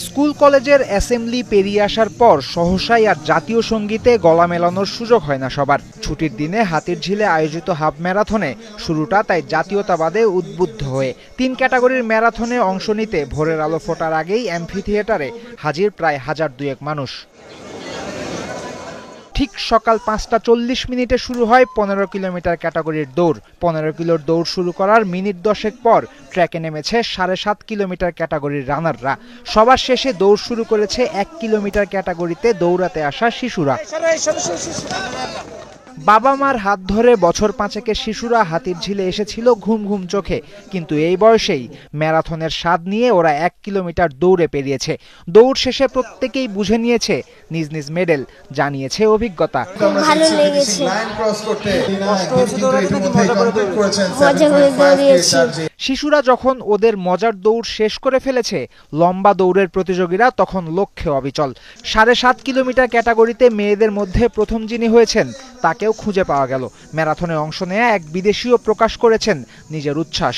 School কলেজের assembly পেরিয়ে আসার পর সহসাই আর জাতীয় সঙ্গীতে গলা মেলানোর সুযোগ হয় না সবার। ছুটির দিনে হাতিরঝিলে আয়োজিত হাফ ম্যারাথনে শুরুটা তাই জাতীয়তাবাদে উদ্বুদ্ধ হয়ে। ৩ ক্যাটাগরির ম্যারাথনে অংশ নিতে ভোরের আলো ফোটার আগেই অ্যাম্ফি থিয়েটারে হাজির প্রায় ১,০০০ মানুষ। ঠিক সকাল ৫টা ৪০ মিনিটে শুরু হয় ১৫ কিলোমিটার ক্যাটাগরির দৌড়। ১৫ কিলোর দৌড় শুরু করার মিনিট ১০ পর ট্র্যাকে নেমেছে ৭.৫ কিলোমিটার ক্যাটাগরির রানাররা। সবার শেষে দৌড় শুরু করেছে ১ কিলোমিটার ক্যাটাগরিতে দৌড়াতে আসা শিশুরা। বাবা মার হাত ধরে বছর ৫-এর শিশুরা হাতিরঝিলে এসেছিল ঘুম ঘুম চোখে, কিন্তু এই বয়সেই ম্যারাথনের স্বাদ নিয়ে ওরা ১ কিলোমিটার দৌড়ে পেরিয়েছে। দৌড় শেষে প্রত্যেকেই বুঝে নিয়েছে নিজ নিজ মেডেল, জানিয়েছে অভিজ্ঞতা। ভালো লেগেছে। শিশুরা যখন ওদের মজার দৌড় শেষ করে ফেলেছে, লম্বা দৌড়ের প্রতিযোগীরা তখন লক্ষ্যে অবিচল। ৭.৫ কিলোমিটার ক্যাটাগরিতে মেয়েদের মধ্যে প্রথম যিনি হয়েছেন তাকেও খুঁজে পাওয়া গেল। ম্যারাথনে অংশ নেয়া এক বিদেশিও প্রকাশ করেছেন নিজের উচ্ছ্বাস।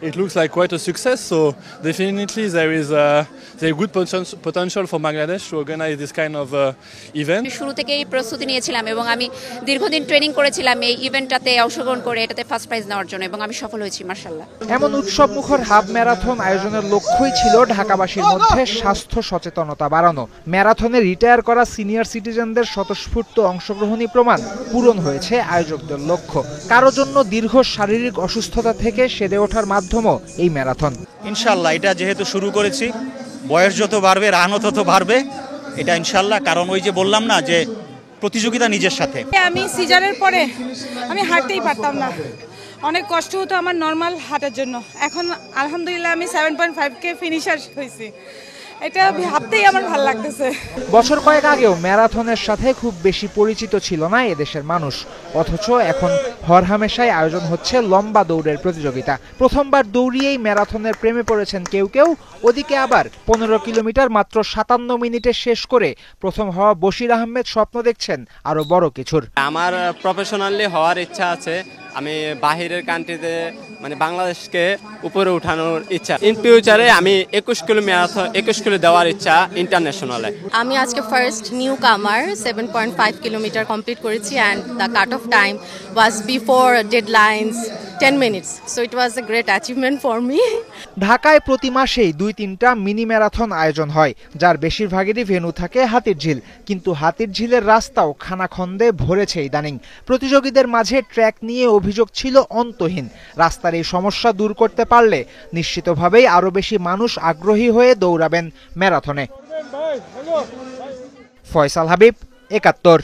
It looks like quite a success, so definitely there is a good potential for Bangladesh to organize this kind of event. শুরু থেকেই প্রস্তুতি নিয়েছিলাম এবং আমি দীর্ঘদিন ট্রেনিং করেছিলাম এই ইভেন্টটাতে অংশগ্রহণ করে এটাতে ফার্স্ট প্রাইজ নেওয়ার জন্য, এবং আমি সফল হয়েছি মাশাআল্লাহ। এমন উৎসবমুখর হাফ ম্যারাথন আয়োজনের লক্ষ্যই ছিল ঢাকাবাসীর মধ্যে স্বাস্থ্য সচেতনতা বাড়ানো। ম্যারাথনে রিটায়ার করা সিনিয়র সিটিজেনদের স্বতঃস্ফূর্ত অংশগ্রহণই প্রমাণ পূরণ হয়েছে আয়োজকদের লক্ষ্য। কারো জন্য দীর্ঘ শারীরিক অসুস্থতা থেকে সেরে ওঠার মাধ্যমও এই ম্যারাথন। ইনশাআল্লাহ এটা যেহেতু শুরু করেছি, বয়স যত বাড়বে রানও তত বাড়বে, এটা ইনশাআল্লাহ। কারণ ওই যে বললাম না যে প্রতিযোগিতা নিজের সাথে। আমি সিজারের পরে আমি হাঁটতেই পারতাম না, অনেক কষ্ট হতো আমার নর্মাল হাঁটার জন্য। এখন আলহামদুলিল্লাহ আমি 7.5K ফিনিশার হয়েছি, এটা ভাবতেই আমার ভালো লাগতেছে। বছর কয়েক আগেও ম্যারাথনের সাথে খুব বেশি পরিচিত ছিল না এদেশের মানুষ, অথচ এখন হরহামেশাই আয়োজন হচ্ছে লম্বা দৌড়ের প্রতিযোগিতা। প্রথমবার দৌড়িয়েই ম্যারাথনের প্রেমে পড়েছেন কেউ কেউ, ওদিকে আবার ১৫ কিলোমিটার মাত্র ৫৭ মিনিটে শেষ করে প্রথম হওয়া বশির আহমেদ স্বপ্ন দেখছেন আরো বড় কিছুর। আমার প্রফেশনালি হওয়ার ইচ্ছা আছে, আমি বাহিরের কান্ট্রিতে মানে বাংলাদেশকে উপরে উঠানোর ইচ্ছা। ইন ফিউচারে আমি 21 কিলো দেওয়ার ইচ্ছা ইন্টারন্যাশনালে। আমি আজকে ফার্স্ট নিউ কামার 7.5 কিলোমিটার কমপ্লিট করেছি and the cut off time was before deadlines 10 minutes, so it was a great achievement for me. ঢাকায় প্রতি মাসেই ২-৩টা মিনি ম্যারাথন আয়োজন হয়, যার বেশিরভাগেরই ভেন্যু থাকে হাতিরঝিল। কিন্তু হাতিরঝিলের রাস্তাও খানাখন্দে ভরেছে ইদানিং। প্রতিযোগীদের মাঝে ট্র্যাক নিয়ে অভিযোগ ছিল অন্তহীন। রাস্তার এই সমস্যা দূর করতে পারলে নিশ্চিতভাবেই আরো বেশি মানুষ আগ্রহী হয়ে দৌড়াবেন ম্যারাথনে। ফয়সাল হাবিব, ৭১।